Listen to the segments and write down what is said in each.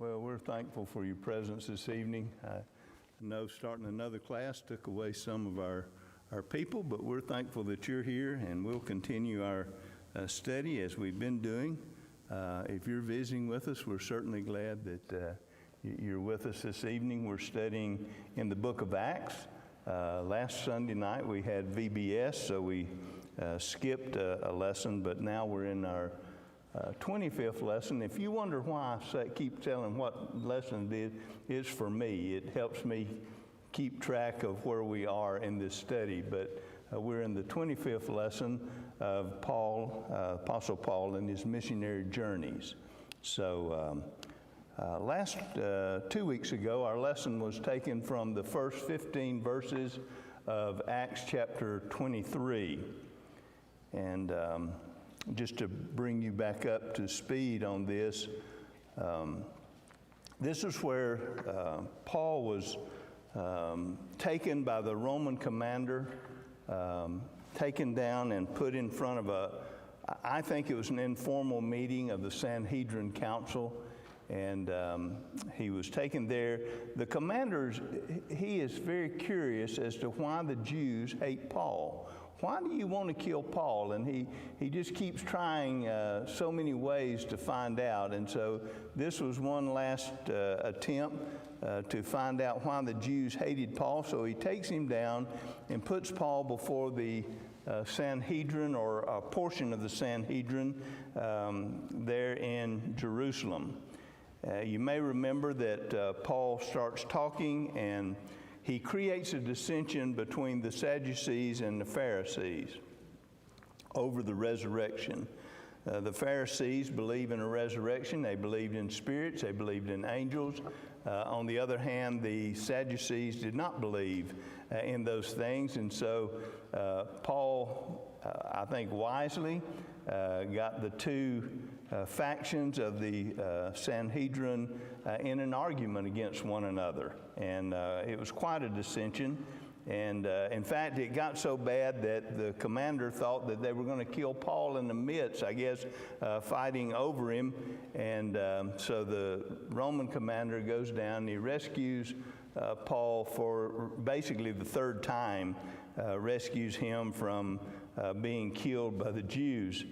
Well, we're thankful for your presence this evening. I know starting another class took away some of our people, but we're thankful that you're here, and we'll continue our study as we've been doing. If you're visiting with us, we're certainly glad that you're with us this evening. We're studying in the book of Acts. Last Sunday night we had VBS, so we skipped a lesson, but now we're in our 25th lesson. If you wonder why I keep telling what lesson it is, it's for me. It helps me keep track of where we are in this study. But we're in the 25th lesson of Paul, Apostle Paul, and his missionary journeys. So last 2 weeks ago, our lesson was taken from the first 15 verses of Acts chapter 23. And just to bring you back up to speed on this, this is where Paul was taken by the Roman commander, taken down and put in front of I think it was an informal meeting of the Sanhedrin Council, and he was taken there. The commander, he is very curious as to why the Jews hate Paul. Why do you want to kill Paul? And he just keeps trying so many ways to find out. And so this was one last attempt to find out why the Jews hated Paul. So he takes him down and puts Paul before the Sanhedrin, or a portion of the Sanhedrin there in Jerusalem. You may remember that Paul starts talking, and he creates a dissension between the Sadducees and the Pharisees over the resurrection. The Pharisees believe in a resurrection. They believed in spirits. They believed in angels. On the other hand, the Sadducees did not believe in those things. And so Paul, I think wisely, got the two factions of the Sanhedrin in an argument against one another. And it was quite a dissension. And in fact, it got so bad that the commander thought that they were going to kill Paul in the midst, I guess, fighting over him. And so the Roman commander goes down and he rescues Paul for basically the third time, rescues him from being killed by the Jews.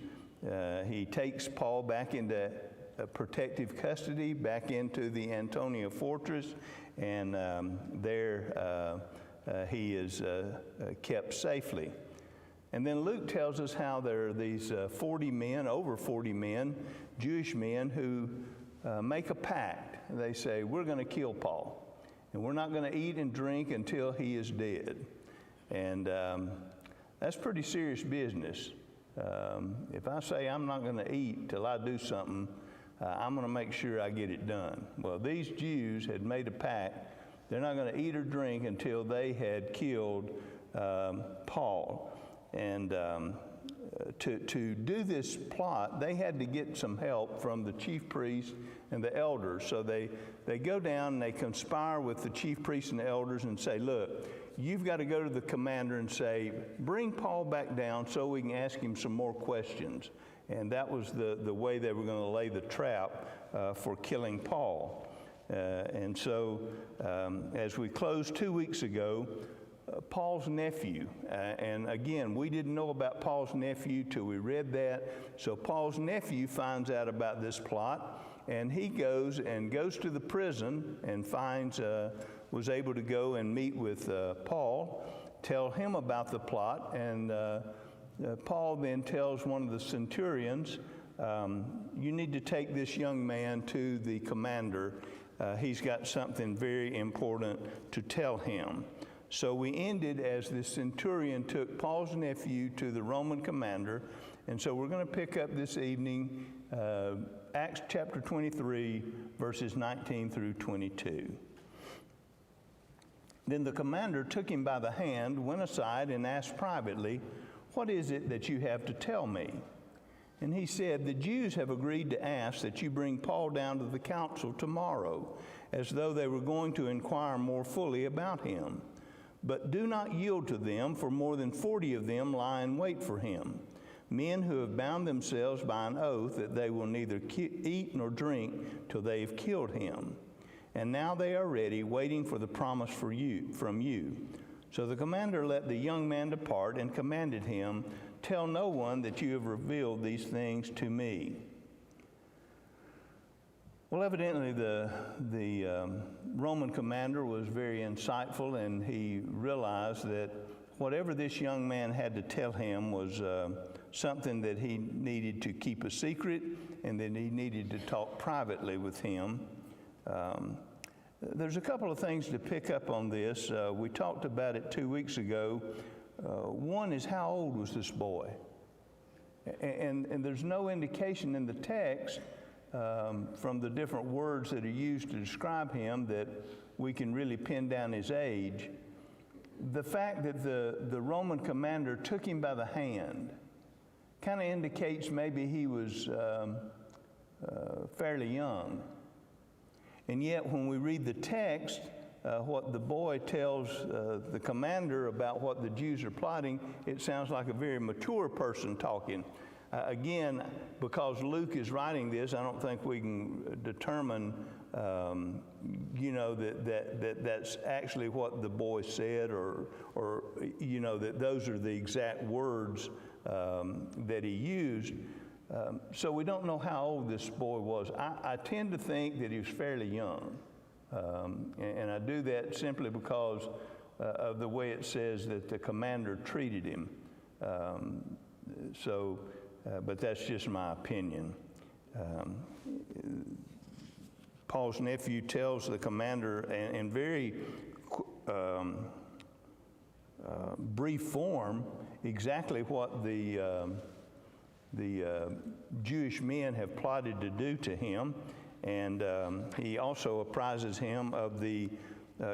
He takes Paul back into protective custody, back into the Antonia fortress, and there he is kept safely. And then Luke tells us how there are these 40 men, over 40 men, Jewish men, who make a pact. They say, we're going to kill Paul, and we're not going to eat and drink until he is dead. And that's pretty serious business. If I say I'm not going to eat till I do something, I'm going to make sure I get it done. Well, these Jews had made a pact. They're not going to eat or drink until they had killed Paul. And to do this plot, they had to get some help from the chief priests and the elders. So they go down and they conspire with the chief priests and the elders and say, look, you've got to go to the commander and say, bring Paul back down so we can ask him some more questions. And that was the way they were going to lay the trap for killing Paul. And so as we closed 2 weeks ago, Paul's nephew, and again, we didn't know about Paul's nephew till we read that. So Paul's nephew finds out about this plot, and he goes to the prison and was able to go and meet with Paul, tell him about the plot, and Paul then tells one of the centurions, you need to take this young man to the commander. He's got something very important to tell him. So we ended as the centurion took Paul's nephew to the Roman commander. And so we're going to pick up this evening Acts chapter 23, verses 19 through 22. Then the commander took him by the hand, went aside, and asked privately, what is it that you have to tell me? And he said, the Jews have agreed to ask that you bring Paul down to the council tomorrow, as though they were going to inquire more fully about him. But do not yield to them, for more than 40 of them lie in wait for him. men who have bound themselves by an oath that they will neither eat nor drink till they have killed him. And now they are ready, waiting for the promise from you. So the commander let the young man depart and commanded him, tell no one that you have revealed these things to me. Well, evidently the Roman commander was very insightful, and he realized that whatever this young man had to tell him was something that he needed to keep a secret, and that he needed to talk privately with him. There's a couple of things to pick up on this. We talked about it 2 weeks ago. One is, how old was this boy? And there's no indication in the text from the different words that are used to describe him that we can really pin down his age. The fact that the Roman commander took him by the hand kind of indicates maybe he was fairly young. And yet when we read the text, what the boy tells the commander about what the Jews are plotting, it sounds like a very mature person talking. Again, because Luke is writing this, I don't think we can determine, that's actually what the boy said, or that those are the exact words that he used. So we don't know how old this boy was. I tend to think that he was fairly young. And I do that simply because of the way it says that the commander treated him. But that's just my opinion. Paul's nephew tells the commander in very brief form exactly what the Jewish men have plotted to do to him, and he also apprises him of the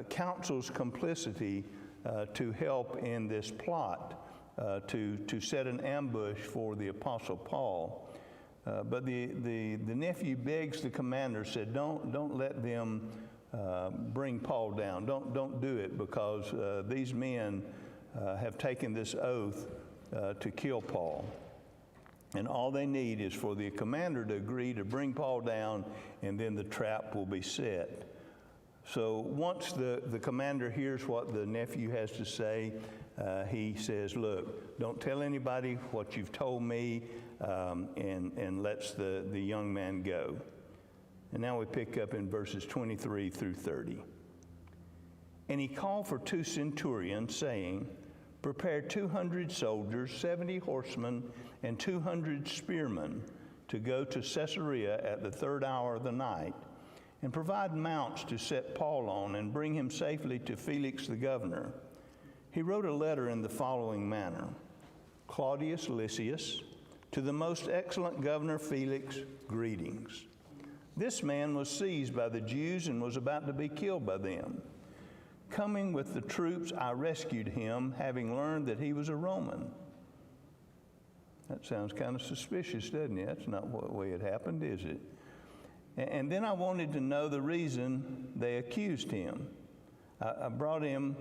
council's complicity to help in this plot to set an ambush for the Apostle Paul. But the nephew begs the commander, said, don't let them bring Paul down. Don't do it, because these men have taken this oath to kill Paul. And all they need is for the commander to agree to bring Paul down, and then the trap will be set. So once the commander hears what the nephew has to say, he says, look, don't tell anybody what you've told me, and lets the young man go. And now we pick up in verses 23 through 30. And he called for 2 centurions, saying, prepare 200 soldiers, 70 horsemen, and 200 spearmen to go to Caesarea at the 3rd hour of the night, and provide mounts to set Paul on and bring him safely to Felix the governor. He wrote a letter in the following manner: Claudius Lysias, to the most excellent governor Felix, greetings. This man was seized by the Jews and was about to be killed by them. Coming with the troops, I rescued him, having learned that he was a Roman. That sounds kind of suspicious, doesn't it? That's not the way it happened, is it? And then I wanted to know the reason they accused him. I brought him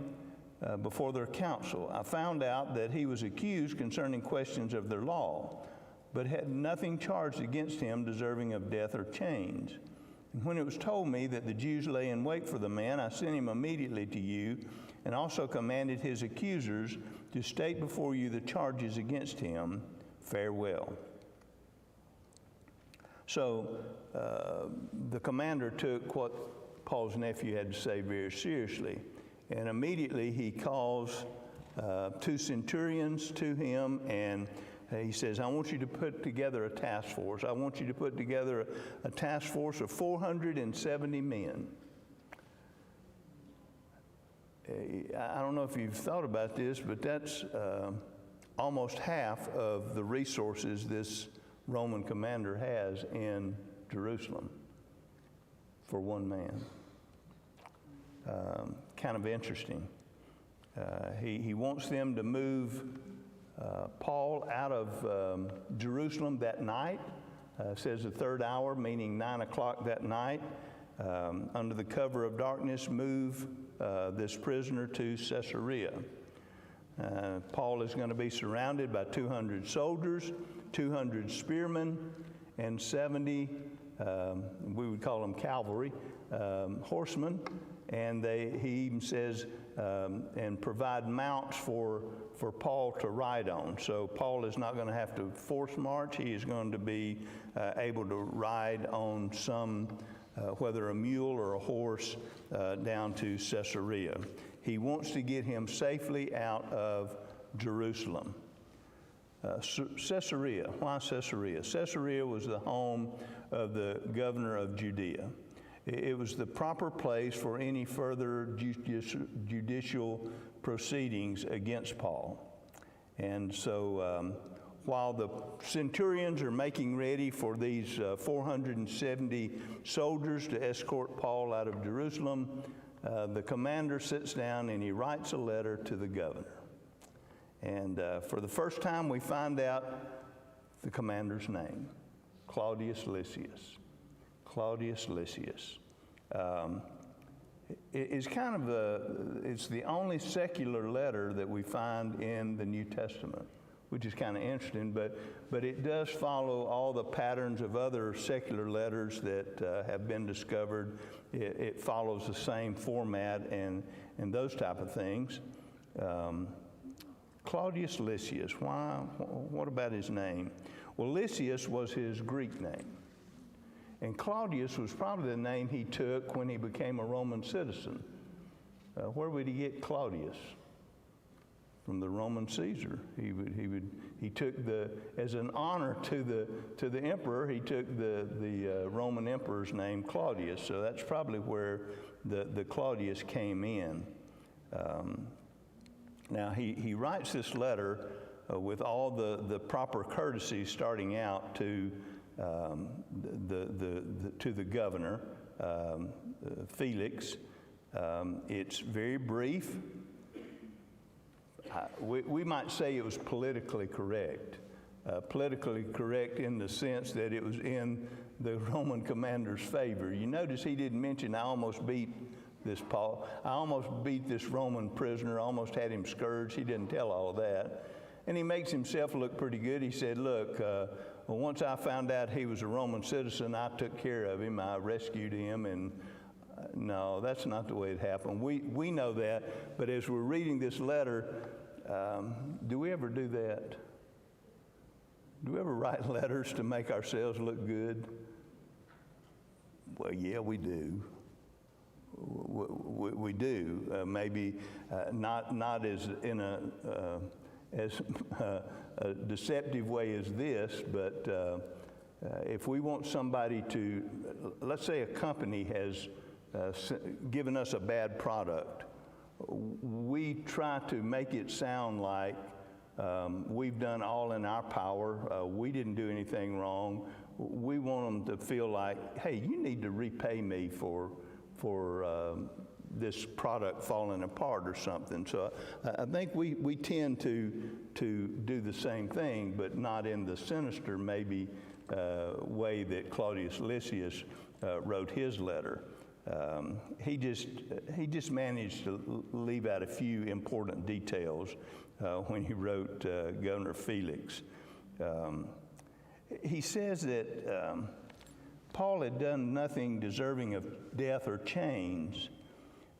before their council. I found out that he was accused concerning questions of their law, but had nothing charged against him deserving of death or chains. And when it was told me that the Jews lay in wait for the man, I sent him immediately to you, and also commanded his accusers to state before you the charges against him. Farewell. So the commander took what Paul's nephew had to say very seriously, and immediately he calls 2 centurions to him, and he says, I want you to put together a task force. I want you to put together a task force of 470 men. I don't know if you've thought about this, but that's almost half of the resources this Roman commander has in Jerusalem for one man. Kind of interesting. He wants them to move Paul out of Jerusalem that night. Says the 3rd hour, meaning 9 o'clock that night. Under the cover of darkness, move this prisoner to Caesarea. Paul is going to be surrounded by 200 soldiers, 200 spearmen, and 70, we would call them cavalry, horsemen. And he even says, and provide mounts for Paul to ride on. So Paul is not going to have to force march. He is going to be able to ride on some, whether a mule or a horse, down to Caesarea. He wants to get him safely out of Jerusalem. Caesarea, why Caesarea? Caesarea was the home of the governor of Judea. It was the proper place for any further judicial proceedings against Paul. And so while the centurions are making ready for these 470 soldiers to escort Paul out of Jerusalem, the commander sits down and he writes a letter to the governor. And for the first time, we find out the commander's name, Claudius Lysias. Claudius Lysias. It's kind of it's the only secular letter that we find in the New Testament, which is kind of interesting, but it does follow all the patterns of other secular letters that have been discovered. It follows the same format and those type of things. Claudius Lysias, why? What about his name? Well, Lysias was his Greek name. And Claudius was probably the name he took when he became a Roman citizen. Where would he get Claudius? From the Roman Caesar. He took as an honor to the emperor, he took the Roman emperor's name, Claudius. So that's probably where the Claudius came in. Now he writes this letter with all the proper courtesies starting out to the governor, Felix. It's very brief. We might say it was politically correct. Politically correct in the sense that it was in the Roman commander's favor. You notice he didn't mention, I almost beat this Paul. I almost beat this Roman prisoner, almost had him scourged. He didn't tell all of that. And he makes himself look pretty good. He said, look, once I found out he was a Roman citizen, I took care of him. I rescued him. And no, that's not the way it happened. We know that. But as we're reading this letter, do we ever do that? Do we ever write letters to make ourselves look good? Well, yeah, we do. We do. Maybe not as in a deceptive way as this, but if we want somebody to, let's say a company has given us a bad product, we try to make it sound like we've done all in our power, we didn't do anything wrong. We want them to feel like, hey, you need to repay me for this product falling apart or something. So I think we tend to do the same thing, but not in the sinister maybe way that Claudius Lysias wrote his letter. He just managed to leave out a few important details when he wrote Governor Felix. He says that Paul had done nothing deserving of death or chains,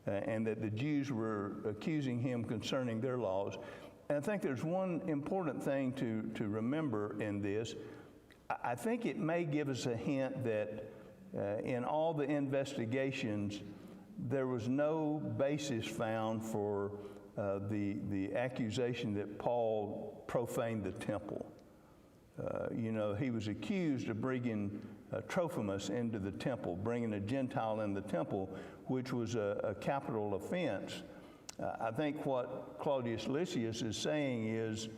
and that the Jews were accusing him concerning their laws. And I think there's one important thing to remember in this. I think it may give us a hint that in all the investigations, there was no basis found for the accusation that Paul profaned the temple. He was accused of bringing Trophimus into the temple, bringing a Gentile in the temple, which was a capital offense. I think what Claudius Lysias is saying is,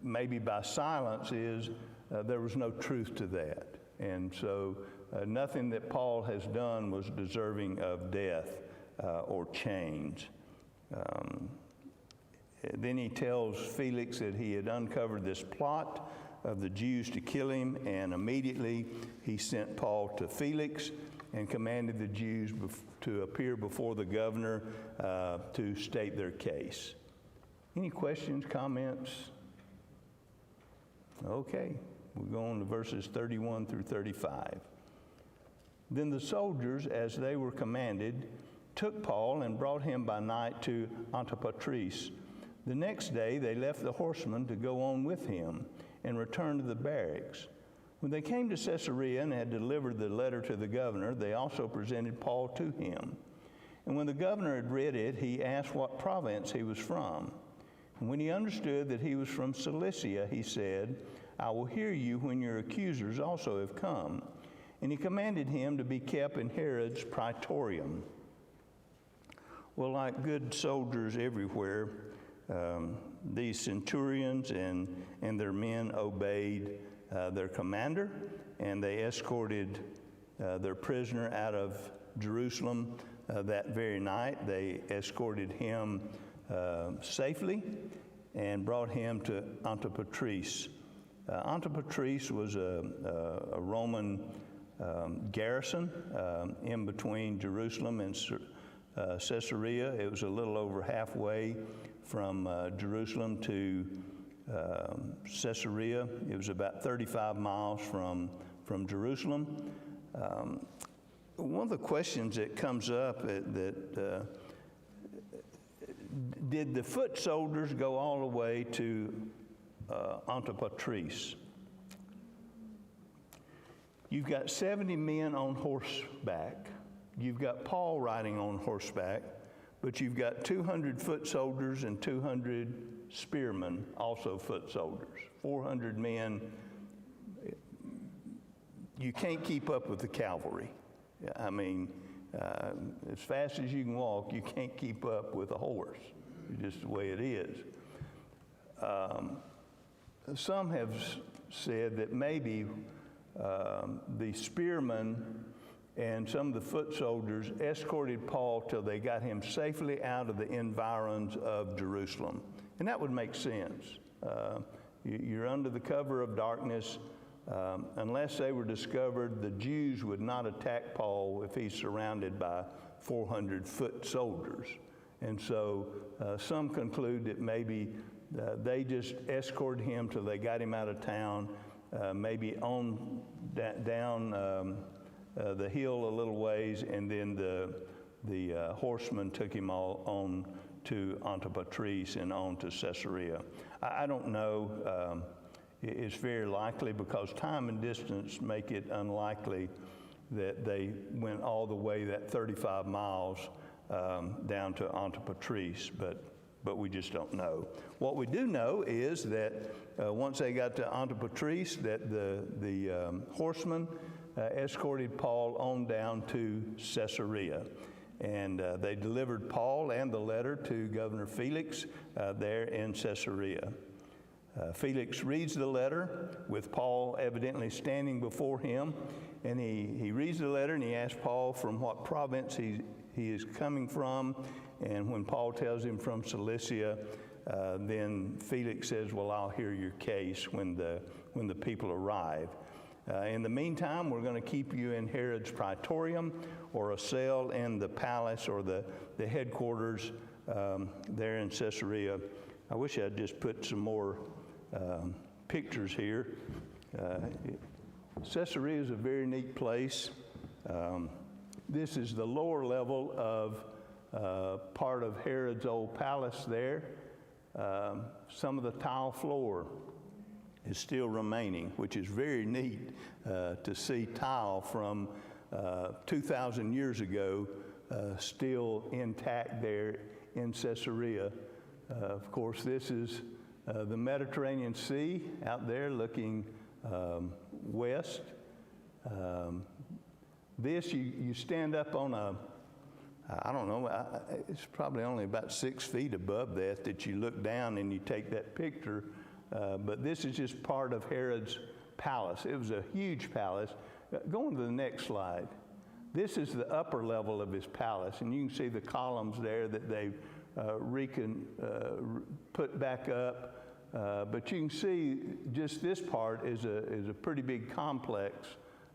maybe by silence, is there was no truth to that. And so nothing that Paul has done was deserving of death or chains. Then he tells Felix that he had uncovered this plot of the Jews to kill him, and immediately he sent Paul to Felix and commanded the Jews to appear before the governor to state their case. Any questions, comments? Okay, we're going to verses 31 through 35. Then the soldiers, as they were commanded, took Paul and brought him by night to Antipatris. The next day they left the horsemen to go on with him and return to the barracks. When they came to Caesarea and had delivered the letter to the governor, they also presented Paul to him. And when the governor had read it, he asked what province he was from. And when he understood that he was from Cilicia, he said, I will hear you when your accusers also have come. And he commanded him to be kept in Herod's praetorium. Well, like good soldiers everywhere, these centurions and their men obeyed their commander, and they escorted their prisoner out of Jerusalem that very night. They escorted him safely and brought him to Antipatris. Antipatris was a Roman garrison in between Jerusalem and Caesarea. It was a little over halfway from Jerusalem to Caesarea. It was about 35 miles from Jerusalem. One of the questions that comes up did the foot soldiers go all the way to Antipatris? You've got 70 men on horseback. You've got Paul riding on horseback, but you've got 200 foot soldiers and 200 spearmen, also foot soldiers. 400 men. You can't keep up with the cavalry. I mean, as fast as you can walk, you can't keep up with a horse. It's just the way it is. Some have said that maybe the spearmen and some of the foot soldiers escorted Paul till they got him safely out of the environs of Jerusalem. And that would make sense. You're under the cover of darkness. Unless they were discovered, the Jews would not attack Paul if he's surrounded by 400 foot soldiers. And so some conclude that maybe they just escorted him till they got him out of town, maybe on down the hill a little ways, and then the horsemen took him all on to Antipatris and on to Caesarea. I don't know. It's very likely, because time and distance make it unlikely that they went all the way that 35 miles down to Antipatris, but we just don't know. What we do know is that once they got to Antipatris, that the horsemen escorted Paul on down to Caesarea. And they delivered Paul and the letter to Governor Felix there in Caesarea. Felix reads the letter with Paul evidently standing before him, and he reads the letter and he asks Paul from what province he is coming from. And when Paul tells him from Cilicia, then Felix says, well, I'll hear your case when the people arrive. In the meantime, we're going to keep you in Herod's praetorium, or a cell in the palace, or the headquarters there in Caesarea. I wish I'd just put some more pictures here. Caesarea is a very neat place. This is the lower level of part of Herod's old palace there. Some of the tile floor is still remaining, which is very neat to see tile from 2,000 years ago still intact there in Caesarea. Of course, this is the Mediterranean Sea out there looking west. This, you stand up on I don't know, it's probably only about 6 feet above that you look down and you take that picture. But this is just part of Herod's palace. It was a huge palace. Go on to the next slide. This is the upper level of his palace, and you can see the columns there that they've put back up. But you can see just this part is a pretty big complex,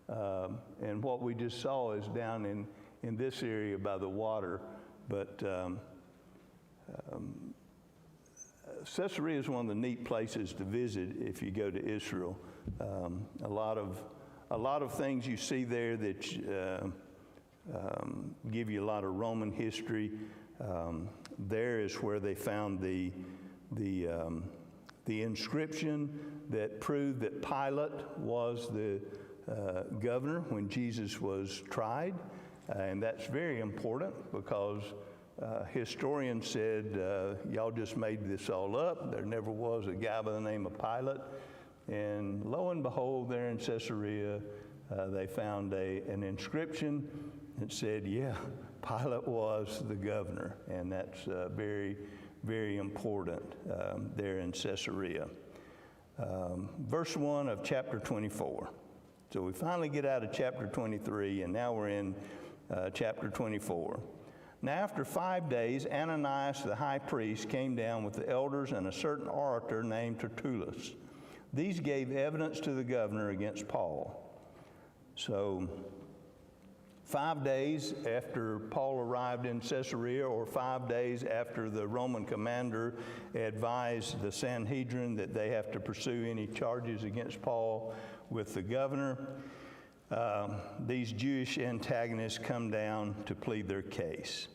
and what we just saw is down in this area by the water. But Caesarea is one of the neat places to visit if you go to Israel. A lot of things you see there that give you a lot of Roman history. There is where they found the inscription that proved that Pilate was the governor when Jesus was tried. And that's very important because historians said, y'all just made this all up. There never was a guy by the name of Pilate. And lo and behold, there in Caesarea, they found an inscription that said, yeah, Pilate was the governor. And that's very, very important there in Caesarea. Verse 1 of chapter 24. So we finally get out of chapter 23, and now we're in chapter 24. Now after 5 days, Ananias the high priest came down with the elders and a certain orator named Tertullus. These gave evidence to the governor against Paul. So 5 days after Paul arrived in Caesarea, or 5 days after the Roman commander advised the Sanhedrin that they have to pursue any charges against Paul with the governor, these Jewish antagonists come down to plead their case.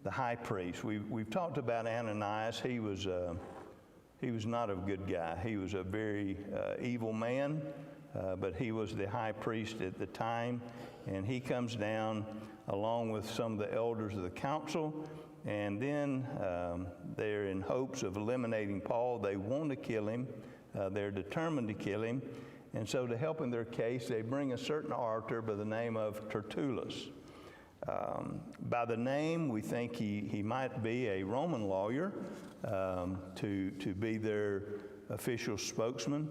The high priest, we've talked about Ananias. He was not a good guy. He was a very evil man, but he was the high priest at the time, and he comes down along with some of the elders of the council, and then they're in hopes of eliminating Paul. They want to kill him. They're determined to kill him. And so to help in their case, they bring a certain orator by the name of Tertullus. By the name, we think he might be a Roman lawyer to be their official spokesman.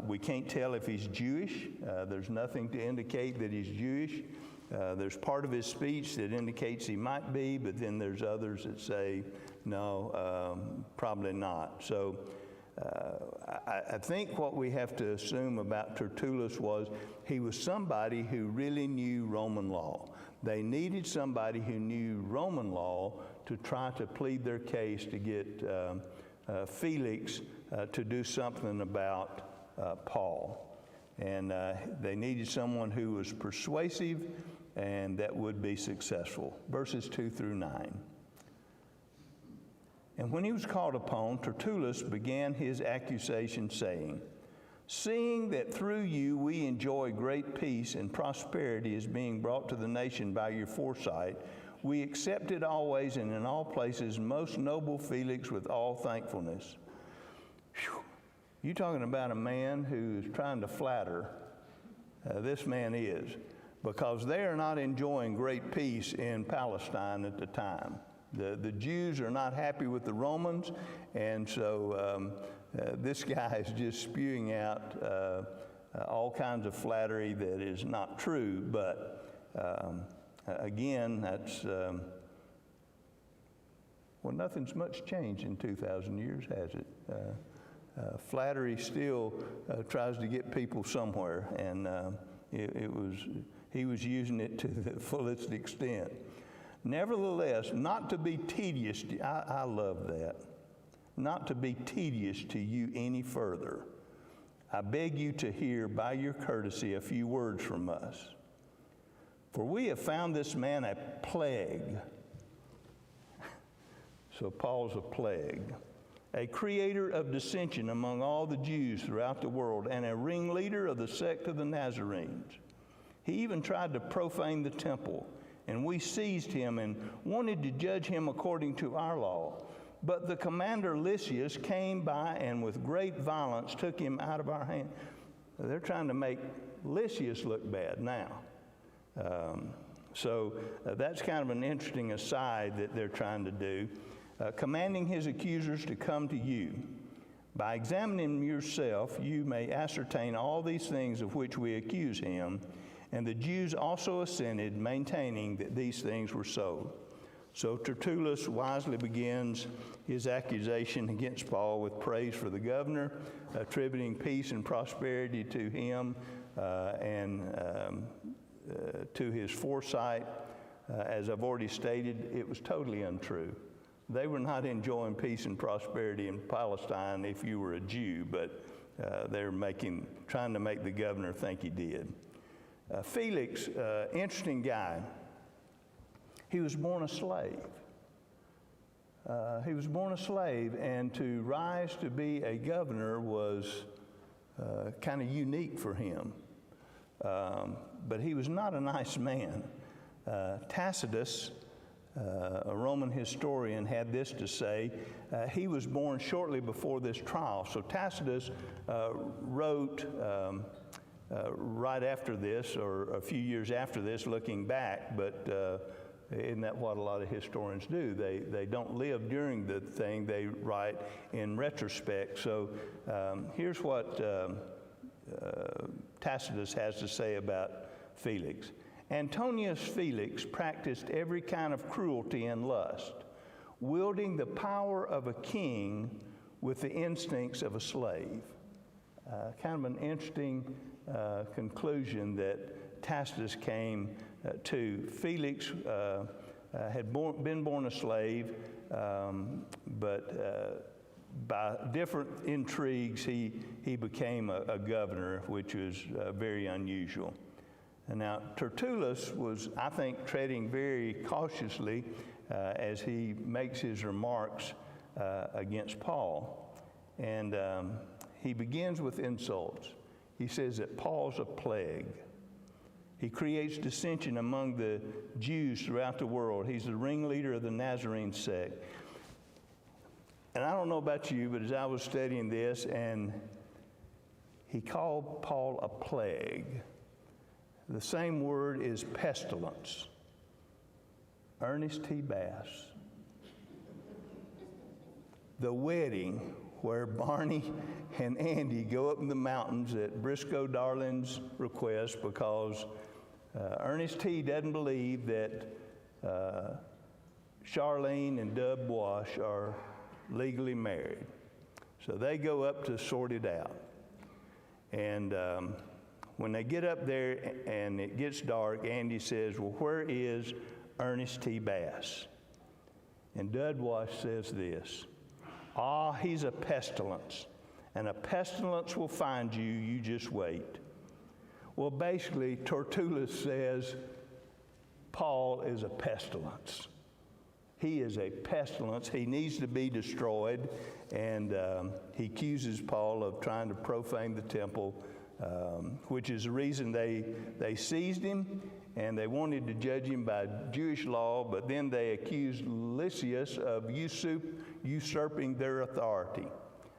We can't tell if he's Jewish. There's nothing to indicate that he's Jewish. There's part of his speech that indicates he might be, but then there's others that say, no, probably not. So I think what we have to assume about Tertullus was he was somebody who really knew Roman law. They needed somebody who knew Roman law to try to plead their case to get Felix to do something about Paul. And they needed someone who was persuasive and that would be successful. Verses 2 through 9. And when he was called upon, Tertullus began his accusation, saying, "Seeing that through you we enjoy great peace and prosperity is being brought to the nation by your foresight, we accepted always and in all places most noble Felix with all thankfulness." Whew. You're talking about a man who's trying to flatter. This man is, because they are not enjoying great peace in Palestine at the time. The Jews are not happy with the Romans, and so this guy is just spewing out all kinds of flattery that is not true. But again, that's, well, nothing's much changed in 2,000 years, has it? Flattery still tries to get people somewhere, and he was using it to the fullest extent. Nevertheless, not to be tedious, I love that, not to be tedious to you any further, I beg you to hear by your courtesy a few words from us. For we have found this man a plague. So Paul's a plague. A creator of dissension among all the Jews throughout the world, and a ringleader of the sect of the Nazarenes. He even tried to profane the temple, and we seized him and wanted to judge him according to our law. But the commander Lysias came by and with great violence took him out of our hand. They're trying to make Lysias look bad now. So that's kind of an interesting aside that they're trying to do. Commanding his accusers to come to you. By examining yourself, you may ascertain all these things of which we accuse him. And the Jews also assented, maintaining that these things were so. So Tertullus wisely begins his accusation against Paul with praise for the governor, attributing peace and prosperity to him and to his foresight. As I've already stated, it was totally untrue. They were not enjoying peace and prosperity in Palestine if you were a Jew, but they're trying to make the governor think he did. Felix, interesting guy. He was born a slave. And to rise to be a governor was kind of unique for him. But he was not a nice man. Tacitus, a Roman historian, had this to say. He was born shortly before this trial. So Tacitus wrote right after this, or a few years after this, looking back, but isn't that what a lot of historians do? They don't live during the thing, they write in retrospect. So here's what Tacitus has to say about Felix. Antonius Felix practiced every kind of cruelty and lust, wielding the power of a king with the instincts of a slave. Kind of an interesting conclusion that Tacitus came to. Felix had been born a slave, but by different intrigues, he became a governor, which was very unusual. And now, Tertullus was, I think, treading very cautiously as he makes his remarks against Paul. And he begins with insults. He says that Paul's a plague. He creates dissension among the Jews throughout the world. He's the ringleader of the Nazarene sect. And I don't know about you, but as I was studying this, and he called Paul a plague. The same word is pestilence. Ernest T. Bass. The wedding where Barney and Andy go up in the mountains at Briscoe Darling's request because Ernest T. doesn't believe that Charlene and Dub Wash are legally married. So they go up to sort it out. And when they get up there and it gets dark, Andy says, well, where is Ernest T. Bass? And Dud Wash says this, he's a pestilence, and a pestilence will find you, you just wait. Well, basically, Tertullus says Paul is a pestilence. He is a pestilence. He needs to be destroyed, and he accuses Paul of trying to profane the temple, which is the reason they seized him, and they wanted to judge him by Jewish law, but then they accused Lysias of usurping their authority.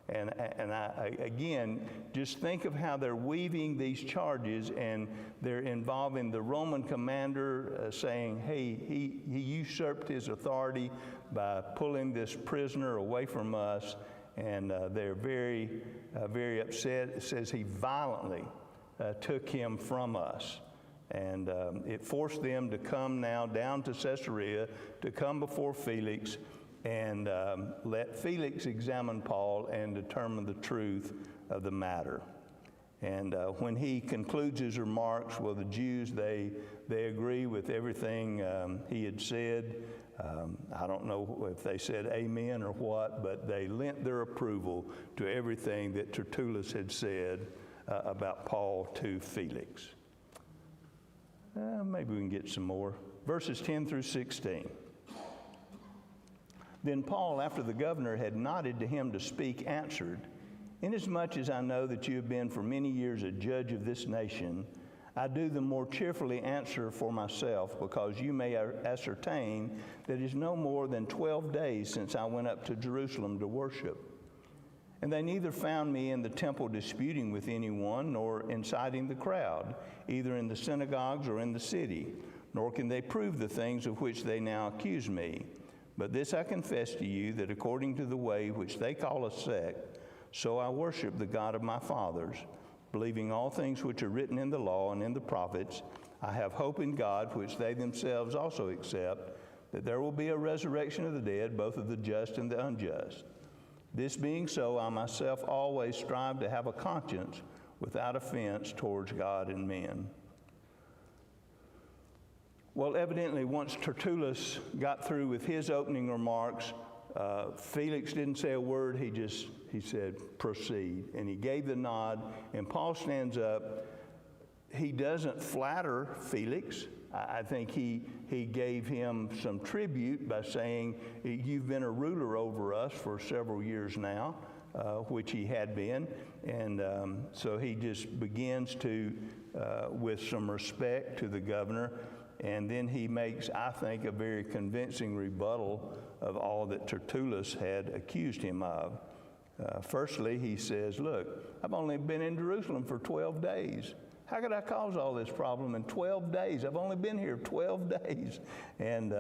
And I, again, just think of how they're weaving these charges, and they're involving the Roman commander saying, hey, he usurped his authority by pulling this prisoner away from us, and they're very, very upset. It says he violently took him from us. And it forced them to come now down to Caesarea, to come before Felix, and let Felix examine Paul and determine the truth of the matter. And when he concludes his remarks, well, the Jews, they agree with everything he had said. I don't know if they said amen or what, but they lent their approval to everything that Tertullus had said about Paul to Felix. Maybe we can get some more. Verses 10 through 16. Then Paul, after the governor had nodded to him to speak, answered, "Inasmuch as I know that you have been for many years a judge of this nation, I do the more cheerfully answer for myself, because you may ascertain that it is no more than 12 days since I went up to Jerusalem to worship. And they neither found me in the temple disputing with anyone, nor inciting the crowd, either in the synagogues or in the city, nor can they prove the things of which they now accuse me. But this I confess to you, that according to the way which they call a sect, so I worship the God of my fathers, believing all things which are written in the law and in the prophets. I have hope in God, which they themselves also accept, that there will be a resurrection of the dead, both of the just and the unjust. This being so, I myself always strive to have a conscience without offense towards God and men." Well, evidently, once Tertullus got through with his opening remarks, Felix didn't say a word. He said, proceed. And he gave the nod, and Paul stands up. He doesn't flatter Felix. I think he gave him some tribute by saying, you've been a ruler over us for several years now, which he had been. And so he just begins to, with some respect to the governor, and then he makes, I think, a very convincing rebuttal of all that Tertullus had accused him of. Firstly, he says, look, I've only been in Jerusalem for 12 days. How could I cause all this problem in 12 days? I've only been here 12 days. And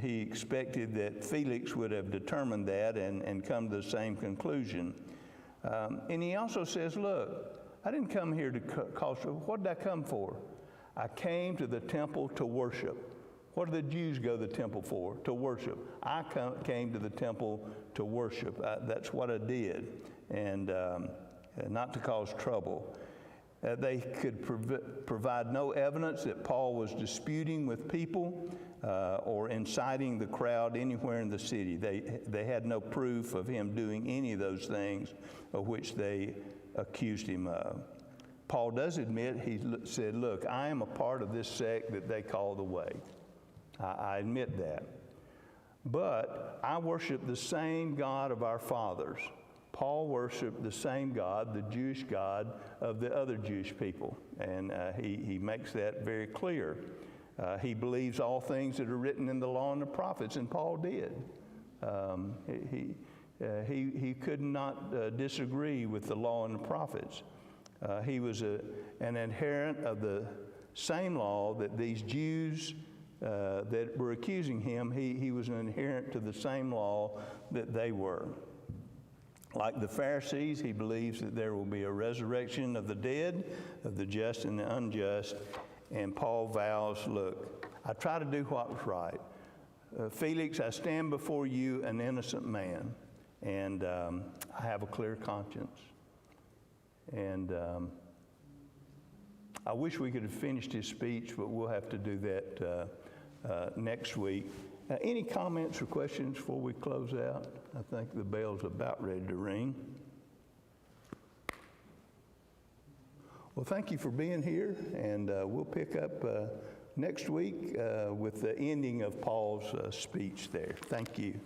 he expected that Felix would have determined that and come to the same conclusion. And he also says, look, I didn't come here to cause trouble. What did I come for? I came to the temple to worship. What do the Jews go to the temple for? To worship. I came to the temple to worship. That's what I did, and not to cause trouble. They could provide no evidence that Paul was disputing with people or inciting the crowd anywhere in the city. They had no proof of him doing any of those things of which they accused him of. Paul does admit, he said, look, I am a part of this sect that they call the Way. I admit that. But I worship the same God of our fathers. Paul worshiped the same God, the Jewish God of the other Jewish people. And he makes that very clear. He believes all things that are written in the law and the prophets, and Paul did. He could not disagree with the law and the prophets. He was an adherent of the same law that these Jews that were accusing him. He was an adherent to the same law that they were. Like the Pharisees, he believes that there will be a resurrection of the dead, of the just and the unjust. And Paul vows, look, I try to do what was right. Felix, I stand before you an innocent man, and I have a clear conscience. And I wish we could have finished his speech, but we'll have to do that next week. Any comments or questions before we close out? I think the bell's about ready to ring. Well, thank you for being here, and we'll pick up next week with the ending of Paul's speech there. Thank you.